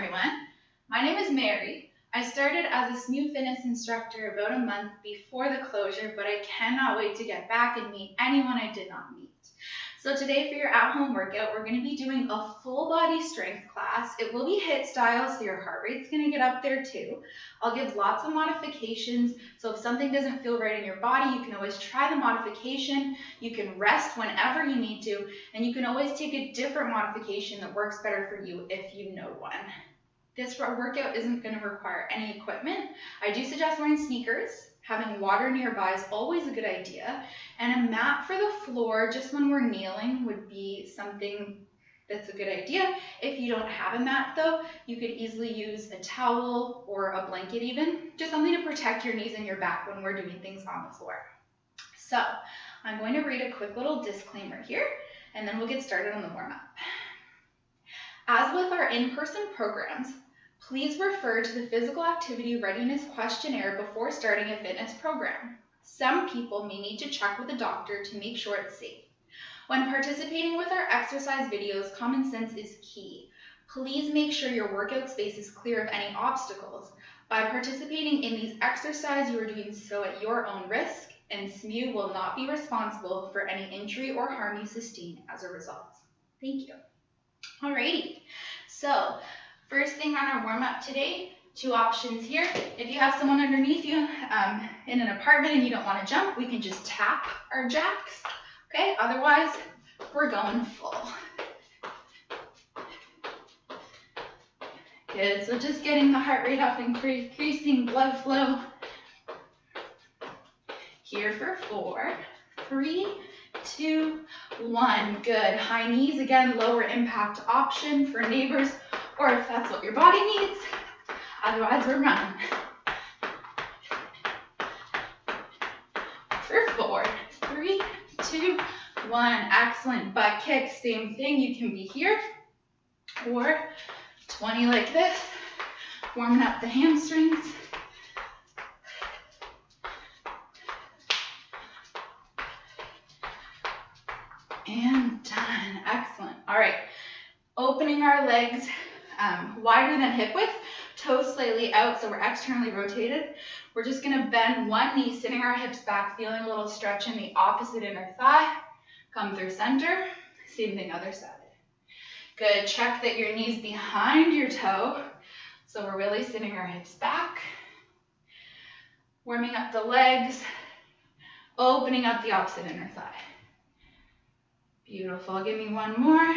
everyone. My name is Mary. I started as a SMUfit instructor about a month before the closure, but I cannot wait to get back and meet anyone I did not meet. So today for your at-home workout, we're going to be doing a full body strength class. It will be HIIT style, so your heart rate's going to get up there too. I'll give lots of modifications, so if something doesn't feel right in your body, you can always try the modification. You can rest whenever you need to, and you can always take a different modification that works better for you if you know one. This workout isn't going to require any equipment. I do suggest wearing sneakers. Having water nearby is always a good idea. And a mat for the floor, just when we're kneeling, would be something that's a good idea. If you don't have a mat though, you could easily use a towel or a blanket even, just something to protect your knees and your back when we're doing things on the floor. So I'm going to read a quick little disclaimer here, and then we'll get started on the warm-up. As with our in-person programs, please refer to the Physical Activity Readiness Questionnaire before starting a fitness program. Some people may need to check with a doctor to make sure it's safe. When participating with our exercise videos, common sense is key. Please make sure your workout space is clear of any obstacles. By participating in these exercises, you are doing so at your own risk, and SMU will not be responsible for any injury or harm you sustain as a result. Thank you. Alrighty, so first thing on our warm-up today, two options here. If you have someone underneath you in an apartment and you don't want to jump, we can just tap our jacks, okay? Otherwise, we're going full. Good, so just getting the heart rate up, increasing blood flow. Here for 4, 3, 2, 1. Good. High knees, again, lower impact option for neighbors, or if that's what your body needs. Otherwise, we're running. For 4, 3, 2, 1. Excellent. Butt kick, same thing. You can be here, or 20 like this, warming up the hamstrings. And done. Excellent. All right. Opening our legs wider than hip width, toes slightly out, so we're externally rotated. We're just going to bend one knee, sitting our hips back, feeling a little stretch in the opposite inner thigh. Come through center. Same thing, other side. Good. Check that your knee's behind your toe, so we're really sitting our hips back. Warming up the legs, opening up the opposite inner thigh. Beautiful. Give me one more.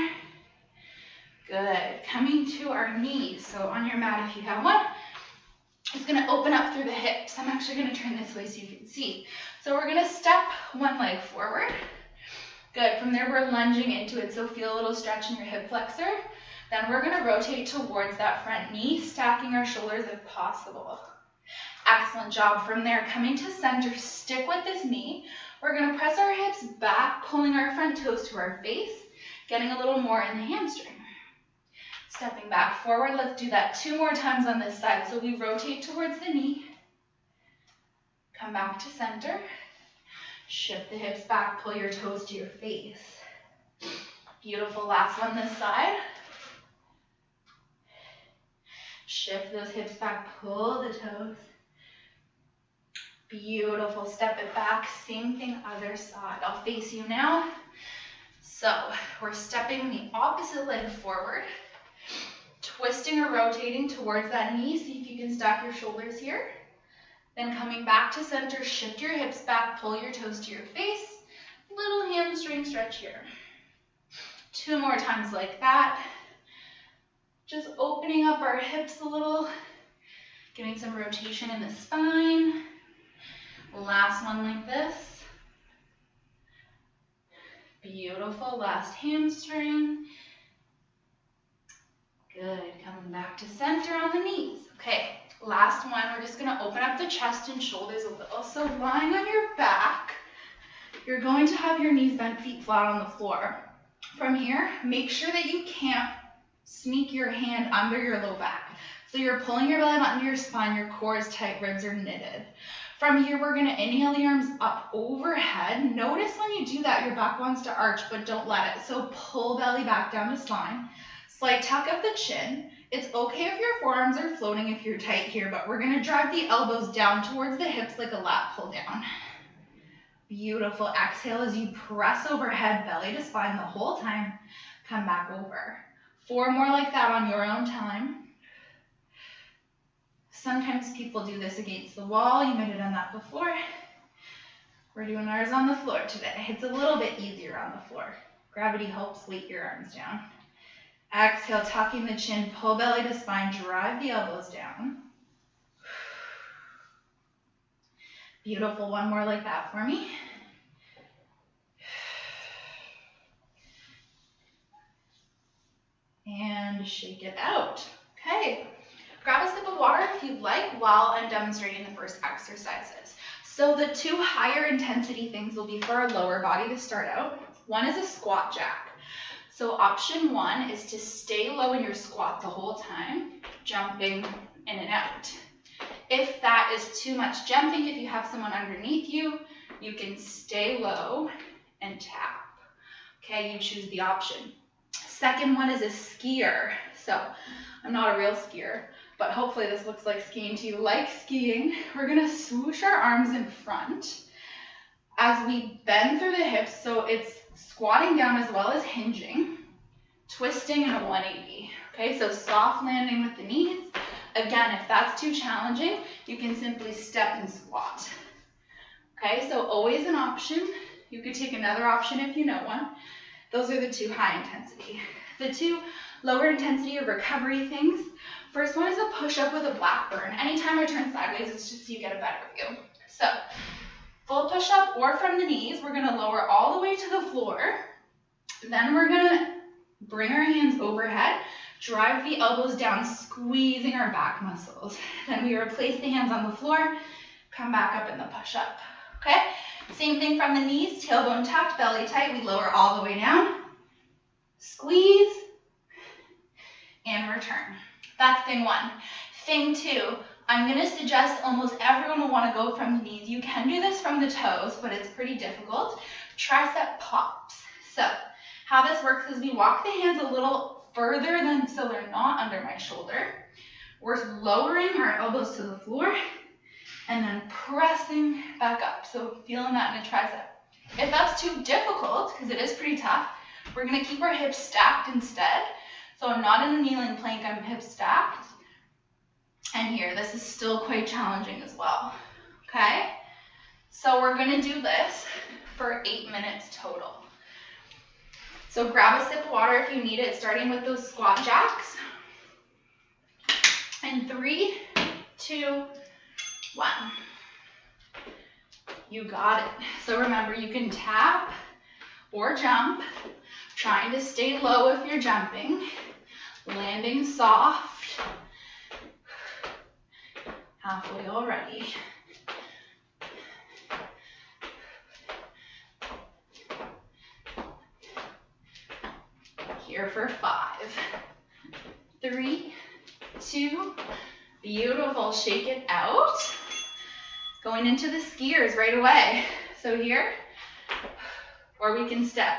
Good. Coming to our knees. So on your mat, if you have one, it's going to open up through the hips. I'm actually going to turn this way so you can see. So we're going to step one leg forward. Good. From there, we're lunging into it. So feel a little stretch in your hip flexor. Then we're going to rotate towards that front knee, stacking our shoulders if possible. Excellent job. From there, coming to center, stick with this knee. We're going to press our hips back, pulling our front toes to our face, getting a little more in the hamstring. Stepping back forward, let's do that 2 more times on this side. So we rotate towards the knee, come back to center, shift the hips back, pull your toes to your face. Beautiful, last one this side. Shift those hips back, pull the toes. Beautiful, step it back, same thing other side. I'll face you now. So we're stepping the opposite leg forward, twisting or rotating towards that knee. See if you can stack your shoulders here. Then coming back to center, shift your hips back, pull your toes to your face. Little hamstring stretch here. 2 more times like that. Just opening up our hips a little, getting some rotation in the spine. Last one like this. Beautiful. Last hamstring. Good. Coming back to center on the knees. Okay. Last one. We're just going to open up the chest and shoulders a little. So lying on your back, you're going to have your knees bent, feet flat on the floor. From here, make sure that you can't sneak your hand under your low back. So you're pulling your belly button to your spine, your core is tight, ribs are knitted. From here, we're going to inhale the arms up overhead. Notice when you do that, your back wants to arch, but don't let it. So pull belly back down to spine. Slight tuck of the chin. It's okay if your forearms are floating if you're tight here, but we're gonna drive the elbows down towards the hips like a lat pull down. Beautiful. Exhale as you press overhead, belly to spine the whole time. Come back over. 4 more like that on your own time. Sometimes people do this against the wall. You might have done that before. We're doing ours on the floor today. It's a little bit easier on the floor. Gravity helps weight your arms down. Exhale, tucking the chin, pull belly to spine, drive the elbows down. Beautiful. 1 more like that for me. And shake it out. Okay. Grab a sip of water if you'd like while I'm demonstrating the first exercises. So the 2 higher intensity things will be for our lower body to start out. One is a squat jack. So option 1 is to stay low in your squat the whole time, jumping in and out. If that is too much jumping, if you have someone underneath you, you can stay low and tap. Okay, you choose the option. Second one is a skier. So I'm not a real skier, but hopefully this looks like skiing to you. Like skiing, we're gonna swoosh our arms in front as we bend through the hips, so it's squatting down as well as hinging, twisting in a 180. Okay, so soft landing with the knees. Again, if that's too challenging, you can simply step and squat. Okay, so always an option. You could take another option if you know one. Those are the 2 high intensity. The 2 lower intensity or recovery things. First one is a push-up with a Blackburn. Anytime I turn sideways, it's just so you get a better view. So full push-up or from the knees, we're gonna lower all the way to the floor. Then we're gonna bring our hands overhead, drive the elbows down, squeezing our back muscles. Then we replace the hands on the floor, come back up in the push-up. Okay? Same thing from the knees, tailbone tucked, belly tight. We lower all the way down, squeeze, and return. That's thing 1. Thing 2, I'm going to suggest almost everyone will want to go from the knees. You can do this from the toes, but it's pretty difficult. Tricep pops. So how this works is we walk the hands a little further than so they're not under my shoulder. We're lowering our elbows to the floor and then pressing back up. So feeling that in the tricep. If that's too difficult, because it is pretty tough, we're going to keep our hips stacked instead. So I'm not in a kneeling plank, I'm hips stacked. And here, this is still quite challenging as well. Okay? So we're going to do this for 8 minutes total. So grab a sip of water if you need it, starting with those squat jacks. And 3, 2, 1. You got it. So remember, you can tap or jump, trying to stay low if you're jumping, landing soft. Halfway already. Here for 5, 3, 2, beautiful. Shake it out. Going into the skiers right away. So here, or we can step.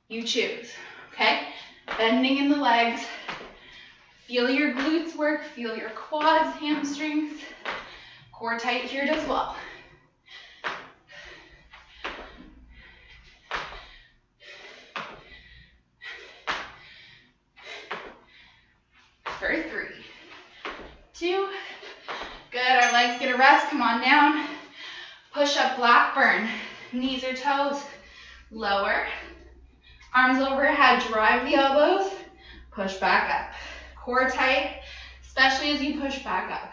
You choose, okay? Bending in the legs. Feel your glutes work, feel your quads, hamstrings. Core tight here as well. For 3, 2, good. Our legs get a rest. Come on down. Push up Blackburn. Knees or toes. Lower. Arms overhead. Drive the elbows. Push back up. Core tight, especially as you push back up.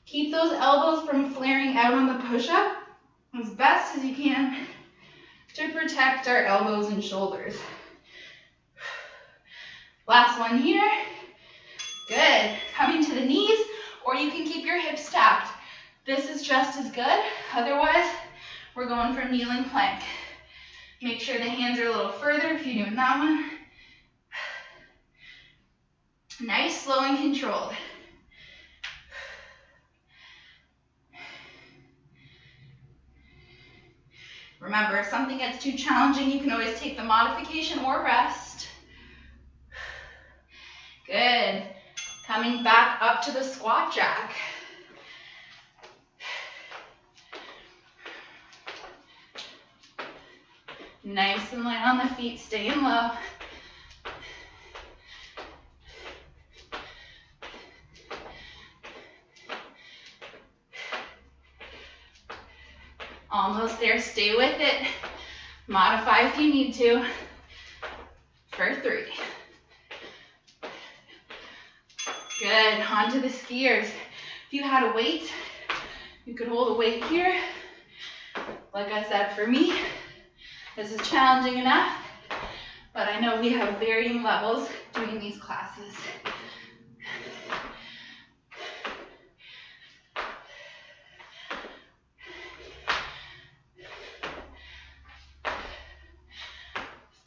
Keep those elbows from flaring out on the push-up as best as you can to protect our elbows and shoulders. Last one here. Good. Coming to the knees, or you can keep your hips stacked. This is just as good. Otherwise, we're going for kneeling plank. Make sure the hands are a little further if you're doing that one. Nice, slow, and controlled. Remember, if something gets too challenging, you can always take the modification or rest. Good. Coming back up to the squat jack. Nice and light on the feet, staying low. Almost there, stay with it. Modify if you need to. For 3. Good, onto the skiers. If you had a weight, you could hold a weight here. Like I said, for me, this is challenging enough, but I know we have varying levels doing these classes.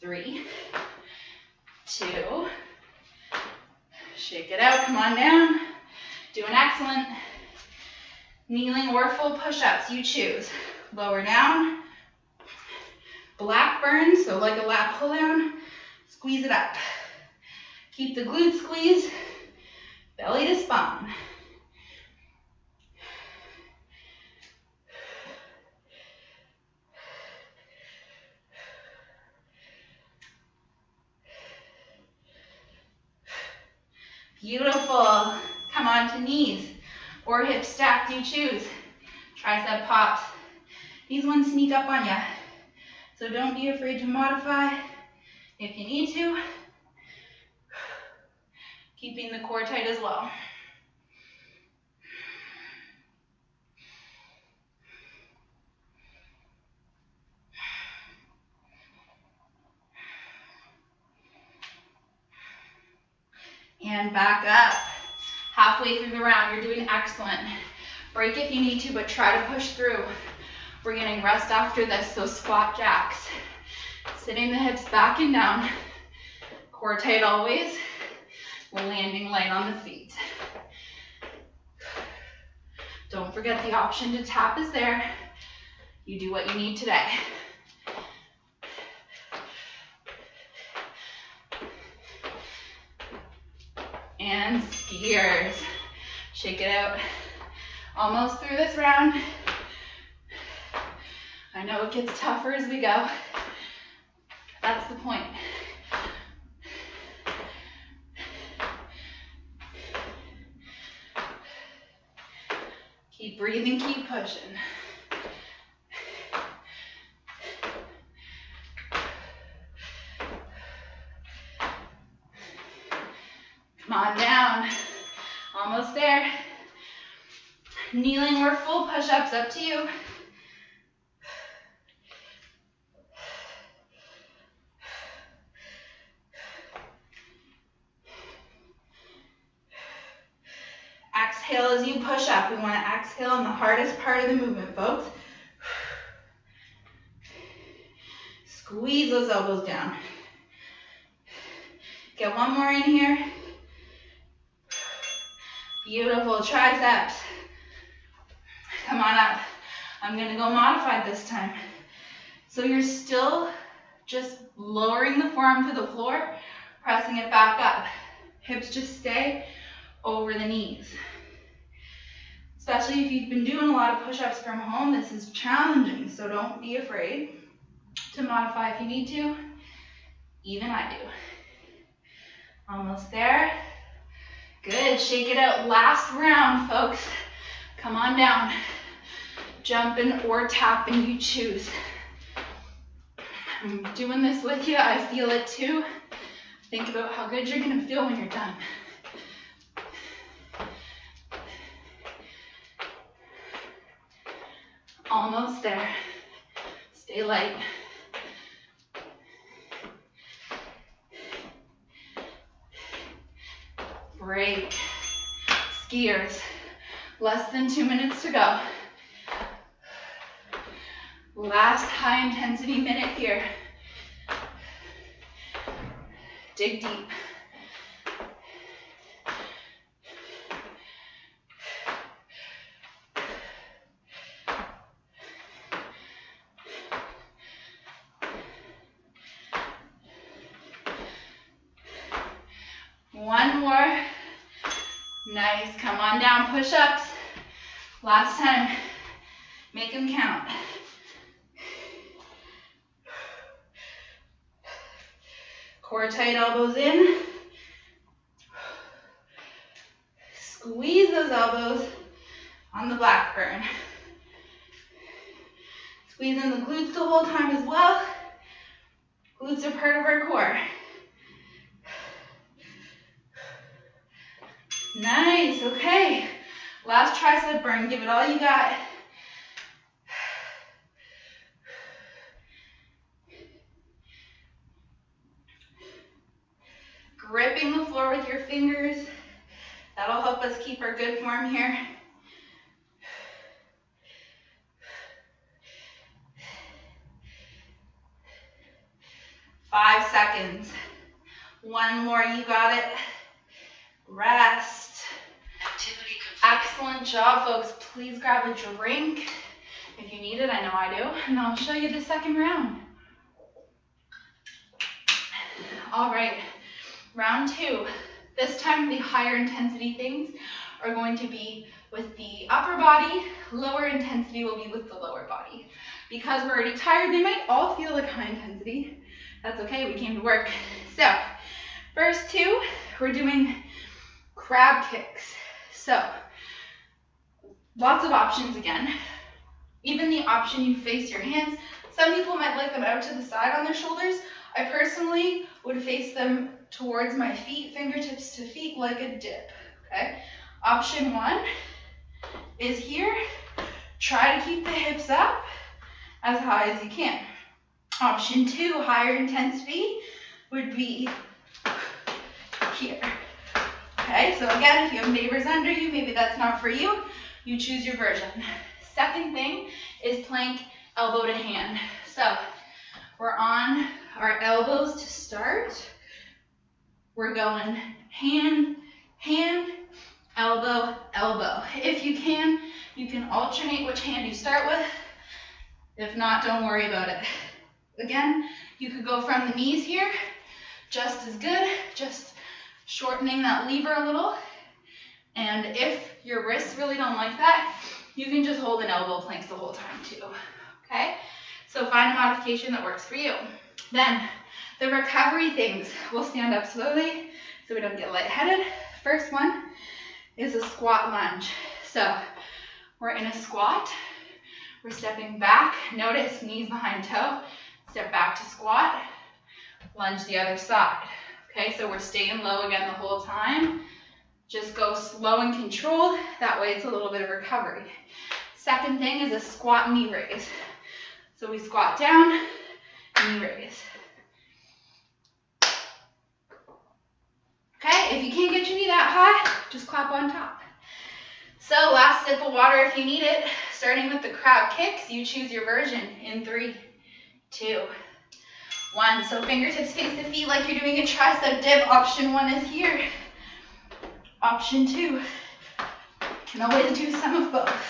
Three, 2, shake it out, come on down. Doing excellent. Kneeling or full push-ups, you choose. Lower down. Blackburn, so like a lat pull down. Squeeze it up. Keep the glutes squeezed. Belly to spine. Beautiful. Come on to knees or hips stacked, you choose. Tricep pops. These ones sneak up on you, so don't be afraid to modify if you need to. Keeping the core tight as well. And back up. Halfway through the round, you're doing excellent. Break if you need to, but try to push through. We're getting rest after this, so squat jacks. Sitting the hips back and down. Core tight always. Landing light on the feet. Don't forget the option to tap is there. You do what you need today. And skiers. Shake it out. Almost through this round. I know it gets tougher as we go. That's the point. Keep breathing, keep pushing. Come on down. Almost there. Kneeling or full push-ups, up to you. Exhale as you push up. We want to exhale in the hardest part of the movement, folks. Squeeze those elbows down. Get one more in here. Beautiful. Triceps. Come on up. I'm going to go modified this time. So you're still just lowering the forearm to the floor, pressing it back up. Hips just stay over the knees. Especially if you've been doing a lot of push-ups from home, this is challenging, so don't be afraid to modify if you need to. Even I do. Almost there. Good, shake it out. Last round, folks. Come on down. Jumping or tapping, you choose. I'm doing this with you. I feel it too. Think about how good you're going to feel when you're done. Almost there. Stay light. Break. Skiers. Less than 2 minutes to go. Last high intensity minute here. Dig deep. One more. Nice. Come on down. Push-ups. Last time. Make them count. Core tight, elbows in. Squeeze those elbows on the black burn. Squeeze in the glutes the whole time as well. Glutes are part of our core. Nice, okay. Last tricep burn, give it all you got. Gripping the floor with your fingers. That'll help us keep our good form here. Five seconds. One more, you got it. Rest. Excellent job, folks. Please grab a drink if you need it. I know I do. And I'll show you the second round. All right, round two. This time the higher intensity things are going to be with the upper body. Lower intensity will be with the lower body. Because we're already tired, they might all feel like high intensity. That's okay, we came to work. So, first two, we're doing crab kicks. So, lots of options again. Even the option you face your hands. Some people might like them out to the side on their shoulders. I personally would face them towards my feet, fingertips to feet, like a dip, okay? Option one is here. Try to keep the hips up as high as you can. Option two, higher intensity, would be here. Okay, so again, if you have neighbors under you, maybe that's not for you, you choose your version. Second thing is plank elbow to hand. So we're on our elbows to start. We're going hand, hand, elbow, elbow. If you can alternate which hand you start with. If not, don't worry about it. Again, you could go from the knees here, just as good, just shortening that lever a little. And if your wrists really don't like that, you can just hold an elbow plank the whole time too, okay? So find a modification that works for you. Then, the recovery things. We'll stand up slowly so we don't get lightheaded. First one is a squat lunge. So, we're in a squat. We're stepping back. Notice knees behind toe. Step back to squat. Lunge the other side. Okay, so we're staying low again the whole time. Just go slow and controlled. That way it's a little bit of recovery. Second thing is a squat knee raise. So we squat down, knee raise. Okay, if you can't get your knee that high, just clap on top. So last sip of water if you need it. Starting with the crab kicks, you choose your version in 3, 2, 1. So fingertips face the feet like you're doing a tricep dip. Option 1 is here. Option 2, can always do some of both.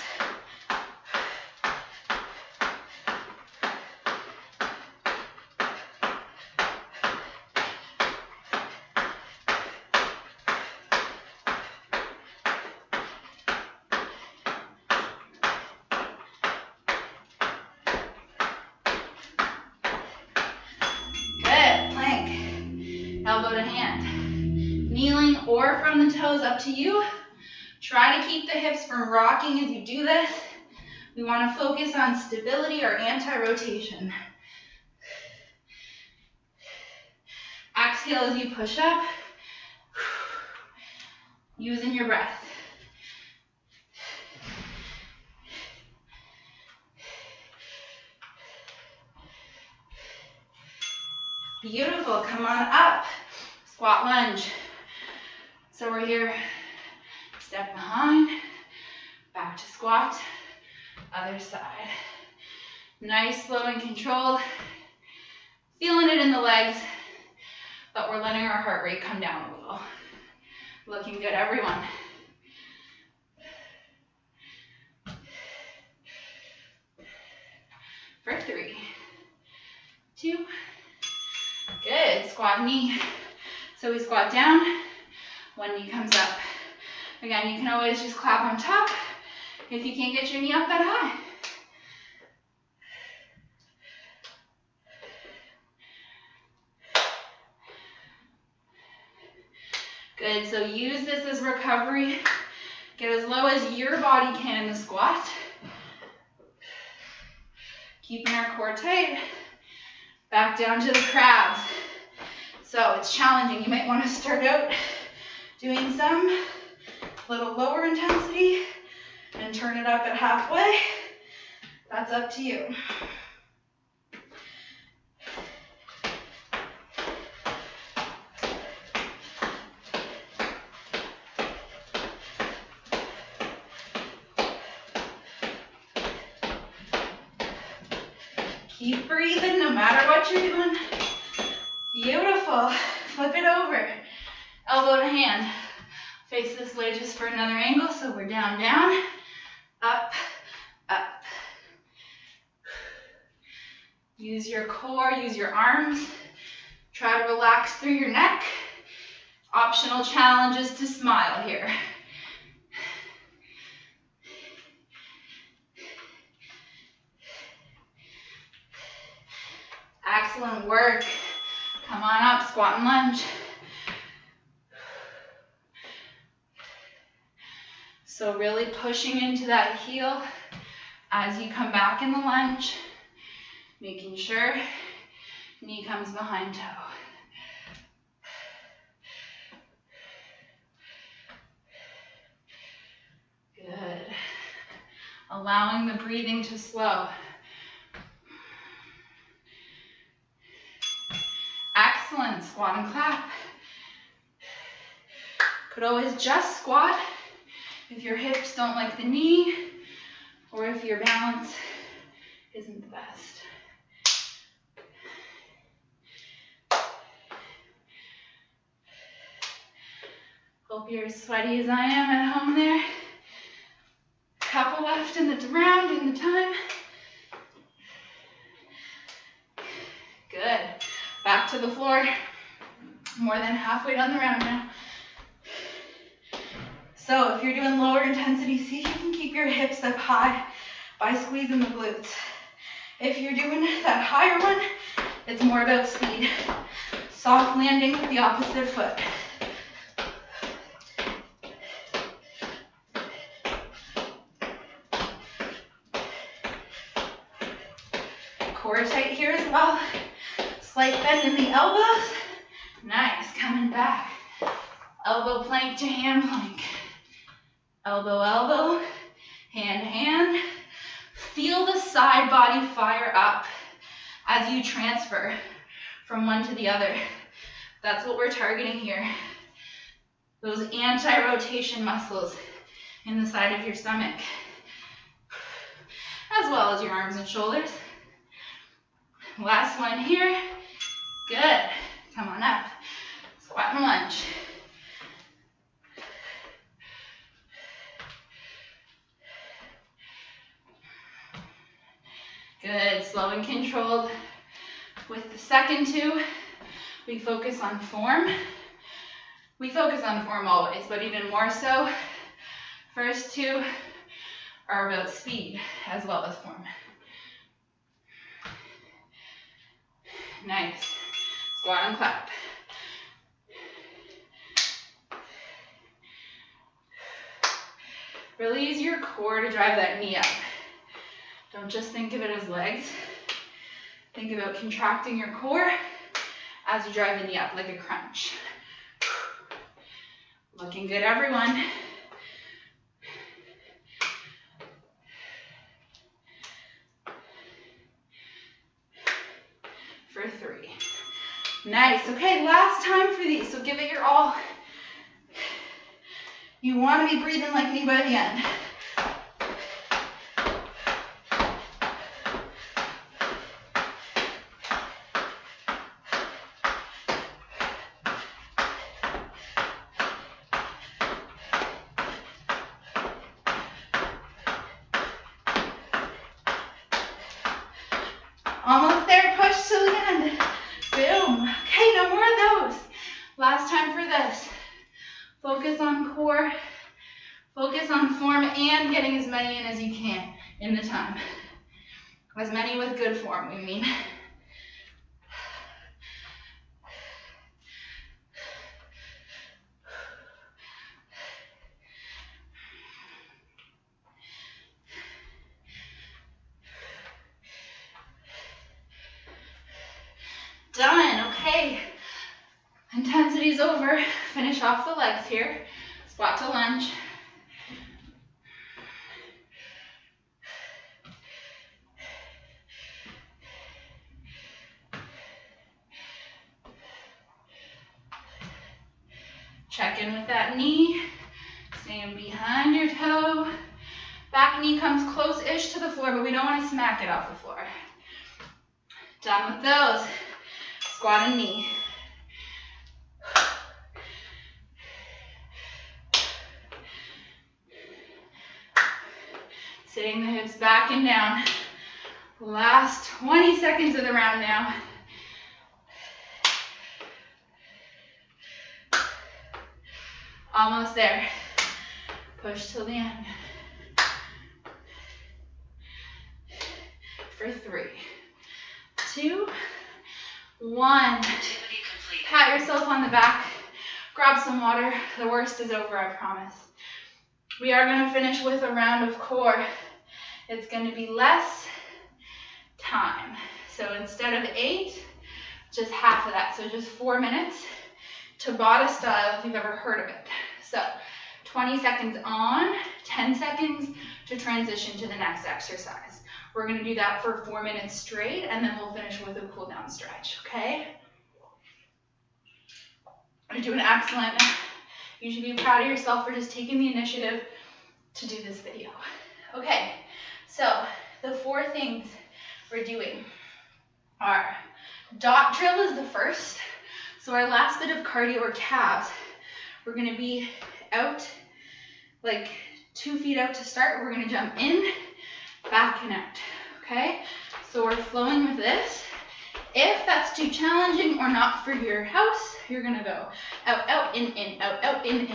Elbow to hand. Kneeling or from the toes, up to you. Try to keep the hips from rocking as you do this. We want to focus on stability or anti-rotation. Exhale as you push up. Using your breath. Beautiful, come on up. Squat lunge. So we're here, step behind, back to squat, other side. Nice, slow and controlled. Feeling it in the legs, but we're letting our heart rate come down a little. Looking good, everyone. For 3, 2, good, squat knee. So we squat down, One knee comes up. Again, you can always just clap on top if you can't get your knee up that high. Good, so use this as recovery. Get as low as your body can in the squat. Keeping our core tight. Back down to the crabs. So it's challenging. You might want to start out doing some little lower intensity and turn it up at halfway. That's up to you. Keep breathing no matter what you're doing. Beautiful. Flip it over. Elbow to hand. Face this way just for another angle. So we're down, down, up, up. Use your core, use your arms. Try to relax through your neck. Optional challenge is to smile here. Excellent work. Come on up, squat and lunge. So really pushing into that heel as you come back in the lunge, making sure knee comes behind toe. Good. Allowing the breathing to slow. Excellent. Squat and clap. Could always just squat if your hips don't like the knee or if your balance isn't the best. Hope you're as sweaty as I am at home there. Couple left in the round in the time. Good. Back to the floor. More than halfway down the round now. So if you're doing lower intensity, see if you can keep your hips up high by squeezing the glutes. If you're doing that higher one, it's more about speed. Soft landing with the opposite foot. Core tight here as well. Slight bend in the elbows. Nice, coming back. Elbow plank to hand plank. Elbow, elbow, hand, hand. Feel the side body fire up as you transfer from one to the other. That's what we're targeting here. Those anti-rotation muscles in the side of your stomach, as well as your arms and shoulders. Last one here. Good. Come on up. Squat and lunge. Good. Slow and controlled. With the second two, we focus on form. We focus on form always, but even more so, first two are about speed as well as form. Nice. Squat and clap. Really use your core to drive that knee up. Don't just think of it as legs. Think about contracting your core as you drive the knee up like a crunch. Looking good, everyone. For 3. Nice. Okay, last time for these, so give it your all. You want to be breathing like me by the end. Almost there, push till the end. Boom. Okay, no more of those. Last time for this. Focus on core, focus on form, and getting as many in as you can in the time. As many with good form, we mean. Done, okay. Intensity's over. Finish off the legs here. Squat to lunge. Check in with that knee. Staying behind your toe. Back knee comes close-ish to the floor, but we don't want to smack it off the floor. Done with those. Squat and knee. Sitting the hips back and down. Last 20 seconds of the round now. Almost there. Push till the end. For 3, 2, 1. Pat yourself on the back. Grab some water. The worst is over, I promise. We are going to finish with a round of core. It's going to be less time. So instead of 8, just half of that. So just 4 minutes. Tabata style, if you've ever heard of it. So 20 seconds on, 10 seconds to transition to the next exercise. We're going to do that for 4 minutes straight, and then we'll finish with a cool down stretch, okay? You're doing excellent. You should be proud of yourself for just taking the initiative to do this video. Okay, so the 4 things we're doing are dot drill is the first. So our last bit of cardio or calves, we're going to be out, like 2 feet out to start. We're going to jump in, back and out, okay? So we're flowing with this. If that's too challenging or not for your house, you're going to go out, out, in, out, out, in.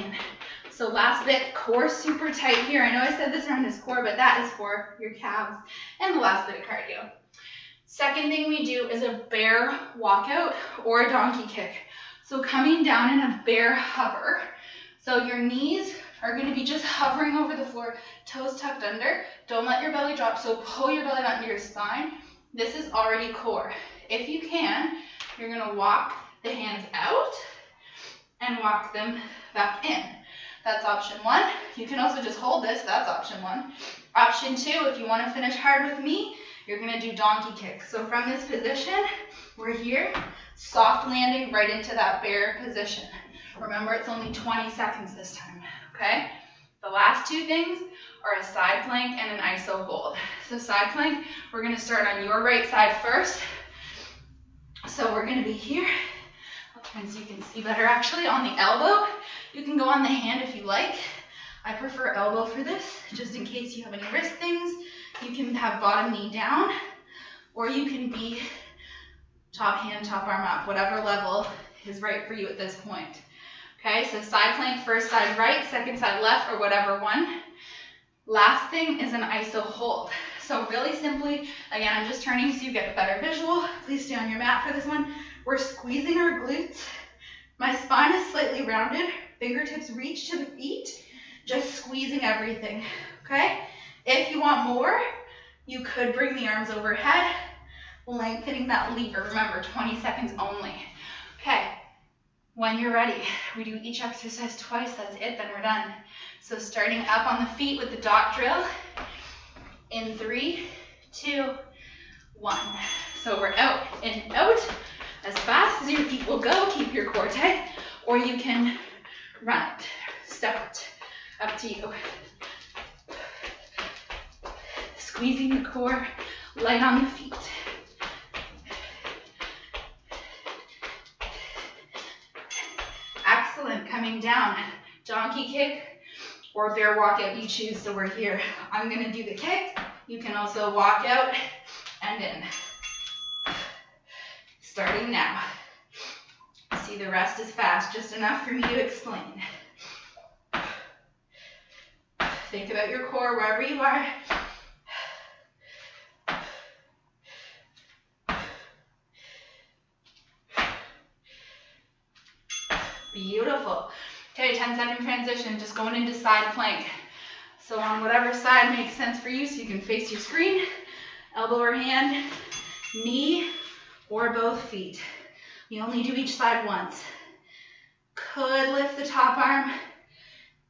So last bit, core super tight here. I know I said this round is core, but that is for your calves and the last bit of cardio. Second thing we do is a bear walkout or a donkey kick. So coming down in a bear hover. So your knees are going to be just hovering over the floor, toes tucked under. Don't let your belly drop, so pull your belly button to your spine. This is already core. If you can, you're going to walk the hands out and walk them back in. That's option 1. You can also just hold this. That's option 1. Option 2, if you want to finish hard with me, you're going to do donkey kicks. So from this position, we're here, soft landing right into that bear position. Remember, it's only 20 seconds this time, okay? The last 2 things are a side plank and an iso hold. So side plank, we're going to start on your right side first. So we're going to be here, so you can see better actually, on the elbow. You can go on the hand if you like. I prefer elbow for this, just in case you have any wrist things. You can have bottom knee down, or you can be top hand, top arm up, whatever level is right for you at this point. Okay, so side plank, first side right, second side left, or whatever one. Last thing is an iso hold. So really simply, again, I'm just turning so you get a better visual. Please stay on your mat for this one. We're squeezing our glutes. My spine is slightly rounded. Fingertips reach to the feet. Just squeezing everything, okay? If you want more, you could bring the arms overhead, lengthening that lever. Remember, 20 seconds only. Okay, when you're ready, we do each exercise twice. That's it, then we're done. So starting up on the feet with the dot drill. In 3, 2, 1. So we're out and out as fast as your feet will go. Keep your core tight, or you can run it, step it, up to you. Squeezing the core, light on the feet. Excellent, coming down, donkey kick or bear walkout, you choose. So we're here. I'm gonna do the kick. You can also walk out and in. Starting now. See, the rest is fast, just enough for me to explain. Think about your core wherever you are. Beautiful. Okay, 10-second transition, just going into side plank. So on whatever side makes sense for you, so you can face your screen, elbow or hand, knee, or both feet. You only do each side once. Could lift the top arm.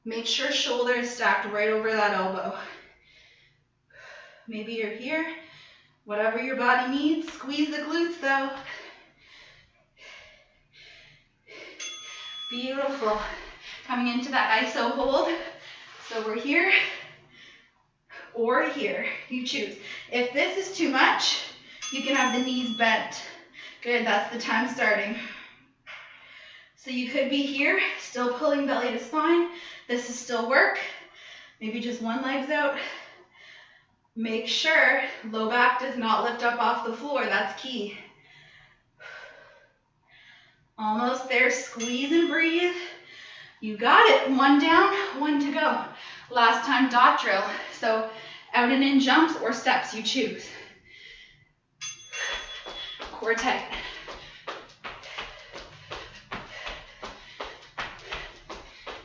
Make sure shoulder is stacked right over that elbow. Maybe you're here. Whatever your body needs, squeeze the glutes though. Beautiful. Coming into that ISO hold. So we're here or here. You choose. If this is too much, you can have the knees bent. Good, that's the time starting. So you could be here, still pulling belly to spine. This is still work. Maybe just one leg's out. Make sure low back does not lift up off the floor. That's key. Almost there. Squeeze and breathe. You got it. One down, one to go. Last time dot drill. So out and in jumps or steps, you choose. Core tight.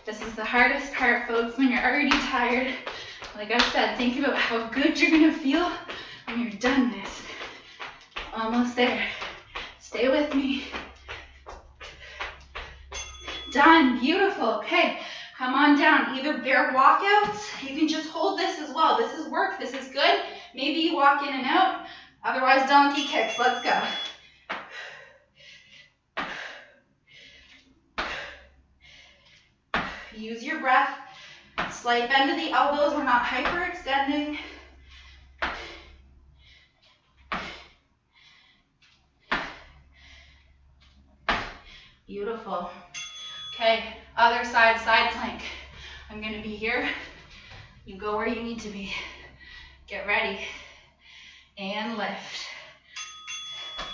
This is the hardest part, folks, when you're already tired. Like I said, think about how good you're gonna feel when you're done this. Almost there. Stay with me. Done. Beautiful. Okay, come on down. Either bear walkouts, you can just hold this as well. This is work. This is good. Maybe you walk in and out. Otherwise, donkey kicks. Let's go. Use your breath. Slight bend of the elbows. We're not hyperextending. Beautiful. Okay, other side, side plank. I'm gonna be here. You go where you need to be. Get ready. And lift.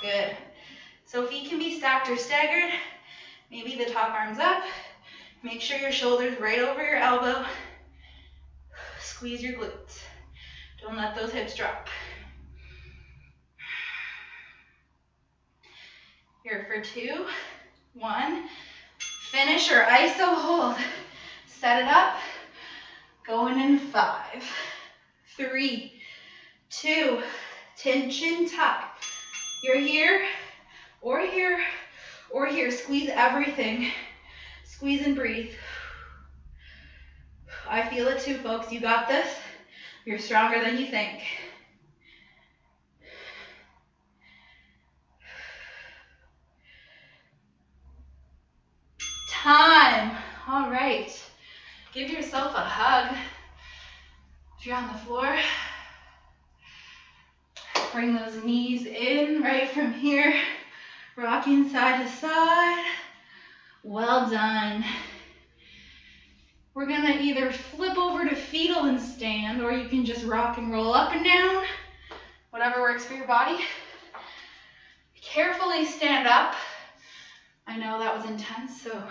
Good. So feet can be stacked or staggered. Maybe the top arm's up. Make sure your shoulder's right over your elbow. Squeeze your glutes. Don't let those hips drop. Here for 2, 1. Finish or ISO hold. Set it up. Going in 5, 3, 2. Tension tuck. You're here, or here, or here. Squeeze everything. Squeeze and breathe. I feel it too, folks. You got this. You're stronger than you think. Time. All right. Give yourself a hug. If you're on the floor, bring those knees in right from here. Rocking side to side. Well done. We're gonna either flip over to fetal and stand, or you can just rock and roll up and down, whatever works for your body. Carefully stand up. I know that was intense, so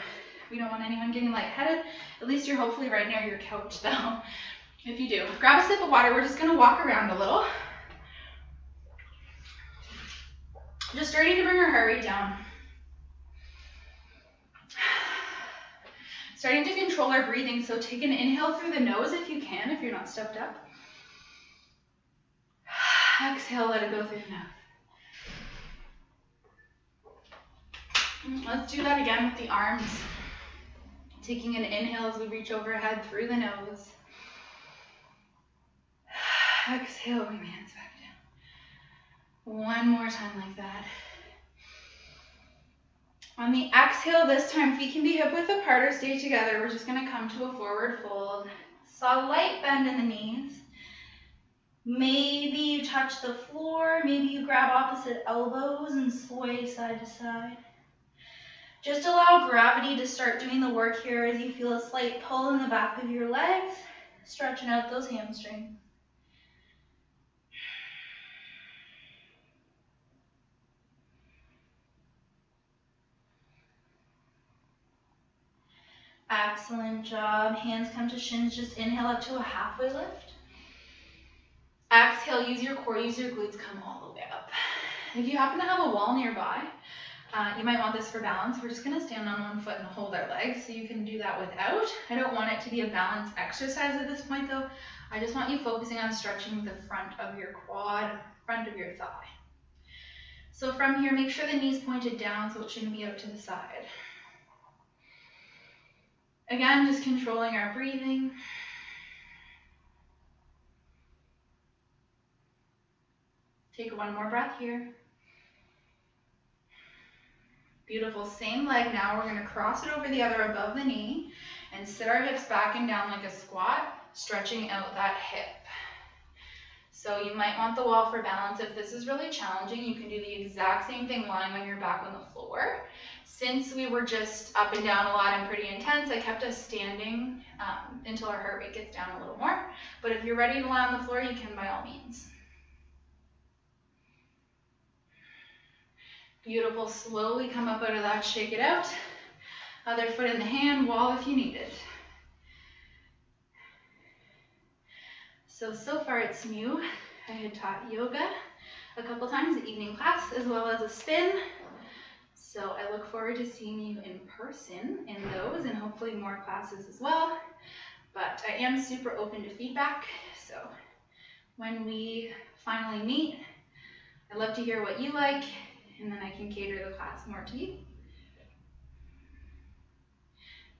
we don't want anyone getting lightheaded. At least you're hopefully right near your couch though. If you do, grab a sip of water. We're just gonna walk around a little. Just starting to bring our heart rate down. Starting to control our breathing, so take an inhale through the nose if you can, if you're not stepped up. Exhale, let it go through the nose. Let's do that again with the arms. Taking an inhale as we reach overhead through the nose. Exhale, bring the hands back down. One more time like that. On the exhale this time, feet can be hip width apart or stay together. We're just going to come to a forward fold. Light bend in the knees. Maybe you touch the floor. Maybe you grab opposite elbows and sway side to side. Just allow gravity to start doing the work here as you feel a slight pull in the back of your legs, stretching out those hamstrings. Excellent job. Hands come to shins. Just inhale up to a halfway lift. Exhale, use your core, use your glutes, come all the way up. If you happen to have a wall nearby, you might want this for balance. We're just going to stand on one foot and hold our legs, so you can do that without. I don't want it to be a balance exercise at this point though. I just want you focusing on stretching the front of your quad, front of your thigh. So from here, make sure the knee's pointed down so it shouldn't be out to the side. Again, just controlling our breathing. Take one more breath here. Beautiful, same leg now. We're gonna cross it over the other above the knee and sit our hips back and down like a squat, stretching out that hip. So you might want the wall for balance. If this is really challenging, you can do the exact same thing lying on your back on the floor. Since we were just up and down a lot and pretty intense, I kept us standing until our heart rate gets down a little more. But if you're ready to lie on the floor, you can by all means. Beautiful, slowly come up out of that, shake it out. Other foot in the hand, wall if you need it. So far at SMU, I had taught yoga a couple times at evening class as well as a spin. So I look forward to seeing you in person in those and hopefully more classes as well. But I am super open to feedback. So when we finally meet, I'd love to hear what you like, and then I can cater the class more to you.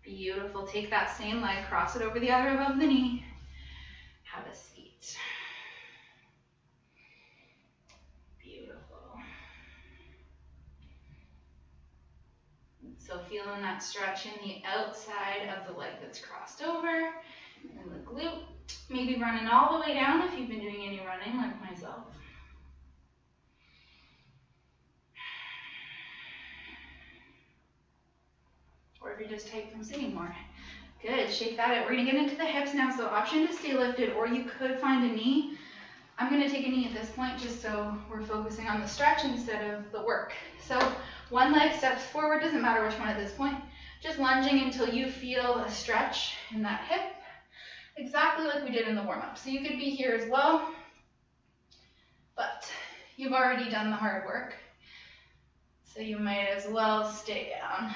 Beautiful. Take that same leg, cross it over the other above the knee. Have a seat. Beautiful. So feeling that stretch in the outside of the leg that's crossed over, and the glute. Maybe running all the way down if you've been doing any running like myself. Or if you're just tight from sitting more. Good, shake that out. We're gonna get into the hips now, so option to stay lifted, or you could find a knee. I'm gonna take a knee at this point just so we're focusing on the stretch instead of the work. So one leg steps forward, doesn't matter which one at this point. Just lunging until you feel a stretch in that hip, exactly like we did in the warm-up. So you could be here as well, but you've already done the hard work. So you might as well stay down.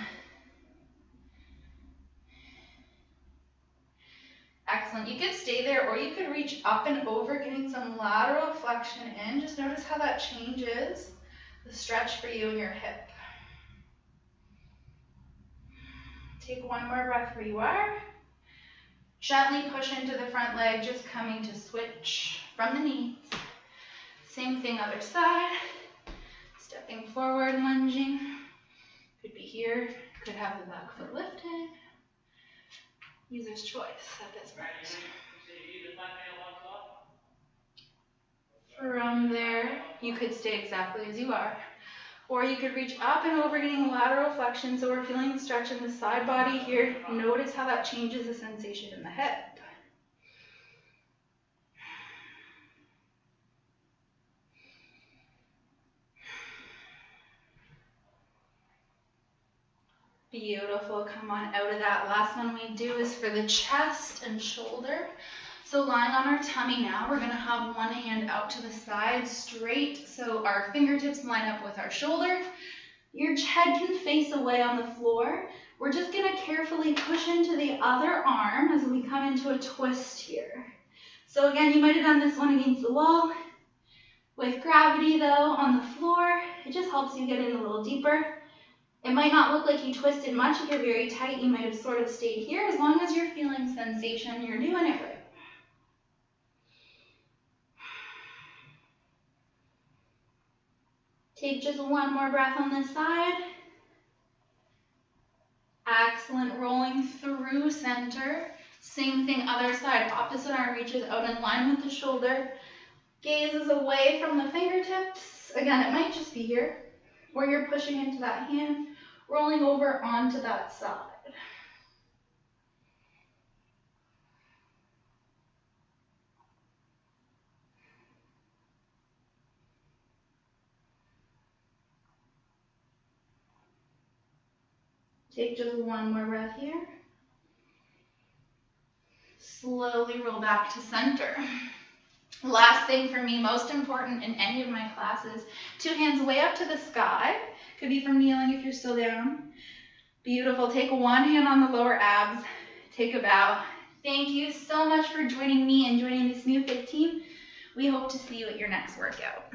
Excellent. You could stay there or you could reach up and over, getting some lateral flexion in. Just notice how that changes the stretch for you in your hip. Take one more breath where you are. Gently push into the front leg, just coming to switch from the knees. Same thing other side. Stepping forward, lunging. Could be here, could have the back foot lifted. User's choice at this point. From there, you could stay exactly as you are. Or you could reach up and over, getting lateral flexion. So we're feeling the stretch in the side body here. Notice how that changes the sensation in the hip. Beautiful. Come on out of that. Last one we do is for the chest and shoulder. So lying on our tummy now, we're going to have one hand out to the side straight so our fingertips line up with our shoulder. Your head can face away on the floor. We're just going to carefully push into the other arm as we come into a twist here. So again, you might have done this one against the wall. With gravity though on the floor, it just helps you get in a little deeper. It might not look like you twisted much. If you're very tight, you might have sort of stayed here. As long as you're feeling sensation, you're doing it right. Take just one more breath on this side. Excellent. Rolling through center. Same thing, other side. Opposite arm reaches out in line with the shoulder. Gaze is away from the fingertips. Again, it might just be here, where you're pushing into that hand, rolling over onto that side. Take just one more breath here. Slowly roll back to center. Last thing for me, most important in any of my classes, 2 hands way up to the sky. Could be from kneeling if you're still down. Beautiful. Take 1 hand on the lower abs. Take a bow. Thank you so much for joining me and joining the SMUfit team. We hope to see you at your next workout.